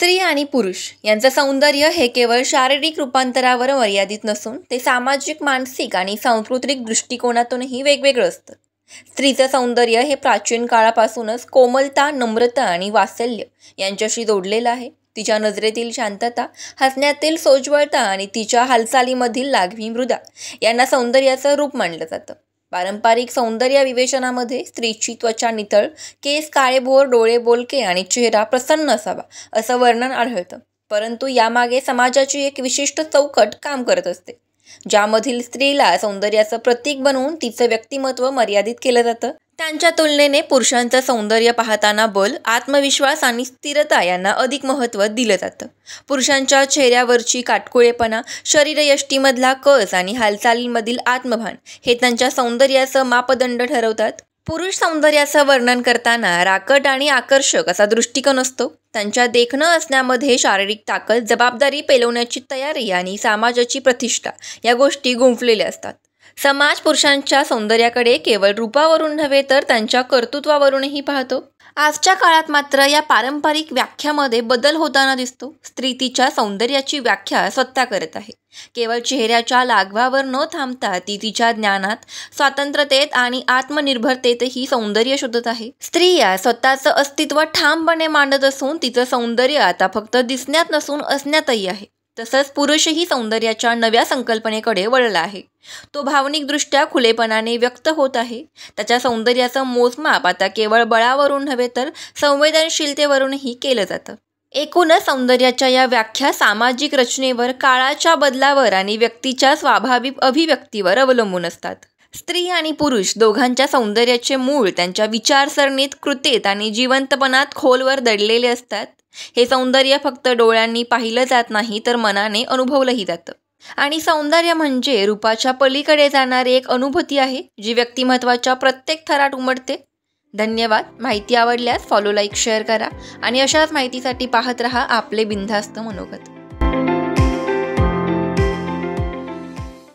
स्त्री आणि पुरुष यांचं सौंदर्य हे केवळ शारीरिक रूपांतरावर मर्यादित नसून ते सामाजिक, मानसिक आणि सांस्कृतिक दृष्टिकोनातूनही वेगवेगळं असतं. स्त्रीचं सौंदर्य हे प्राचीन काळापासूनच कोमलता, नम्रता आणि वात्सल्य यांच्याशी जोडलेलं आहे. तिच्या नजरेतील शांतता, हसण्यातील सोज्वळता आणि तिच्या हालचालीमधील लाघवी मृदा यांना सौंदर्याचं रूप मानलं जातं. पारंपरिक सौंदर्य विवेचनामध्ये स्त्रीची त्वचा नितळ, केस काळेभोर, डोळे बोलके आणि चेहरा प्रसन्न असावा असं वर्णन आढळतं. परंतु यामागे समाजाची एक विशिष्ट चौकट काम करत असते, ज्यामधील स्त्रीला सौंदर्याचं प्रतीक बनवून तिचं व्यक्तिमत्व मर्यादित केलं जातं. त्यांच्या तुलनेने पुरुषांचं सौंदर्य पाहताना बल, आत्मविश्वास आणि स्थिरता यांना अधिक महत्त्व दिलं जातं. पुरुषांच्या चेहऱ्यावरची काटकोळेपणा, शरीरयष्टीमधला कस आणि हालचालींमधील आत्मभान हे त्यांच्या सौंदर्याचं मापदंड ठरवतात. पुरुष सौंदर्याचं वर्णन करताना राकट आणि आकर्षक असा दृष्टिकोन असतो. त्यांच्या देखणं असण्यामध्ये शारीरिक ताकद, जबाबदारी पेलवण्याची तयारी आणि समाजाची प्रतिष्ठा या गोष्टी गुंफलेल्या असतात. समाज पुरुषांच्या सौंदर्याकडे केवळ रूपावरून नव्हे तर त्यांच्या कर्तृत्वावरूनही पाहतो. आजच्या काळात मात्र या पारंपरिक व्याख्यामध्ये बदल होताना दिसतो. स्त्री तिच्या सौंदर्याची व्याख्या स्वतः करत आहे. केवळ चेहऱ्याच्या लाघवावर न थांबता ती तिच्या ज्ञानात, स्वातंत्र्यतेत आणि आत्मनिर्भरतेतही सौंदर्य शोधत आहे. स्त्री या स्वतःचं अस्तित्व ठामपणे मांडत असून तिचं सौंदर्य आता फक्त दिसण्यात नसून असण्यातही आहे. तसंच पुरुषही सौंदर्याच्या नव्या संकल्पनेकडे वळला आहे. तो भावनिकदृष्ट्या खुलेपणाने व्यक्त होत आहे. त्याच्या सौंदर्याचं मोजमाप आता केवळ बळावरून नव्हे तर संवेदनशीलतेवरूनही केलं जातं. एकूणच सौंदर्याच्या या व्याख्या सामाजिक रचनेवर, काळाच्या बदलावर आणि व्यक्तीच्या स्वाभाविक अभिव्यक्तीवर अवलंबून असतात. स्त्री आणि पुरुष दोघांच्या सौंदर्याचे मूळ त्यांच्या विचारसरणीत, कृतीत आणि जिवंतपणात खोलवर दडलेले असतात. हे सौंदर्य फक्त डोळ्यांनी पाहिलं जात नाही तर मनाने अनुभवलंही जातं. आणि सौंदर्य म्हणजे रूपाच्या पलीकडे जाणारी एक अनुभूती आहे, जी व्यक्तिमत्वाच्या प्रत्येक थरात उमटते. धन्यवाद. माहिती आवडल्यास फॉलो, लाईक, शेअर करा आणि अशाच माहितीसाठी पाहत रहा आपले बिनधास्त मनोगत.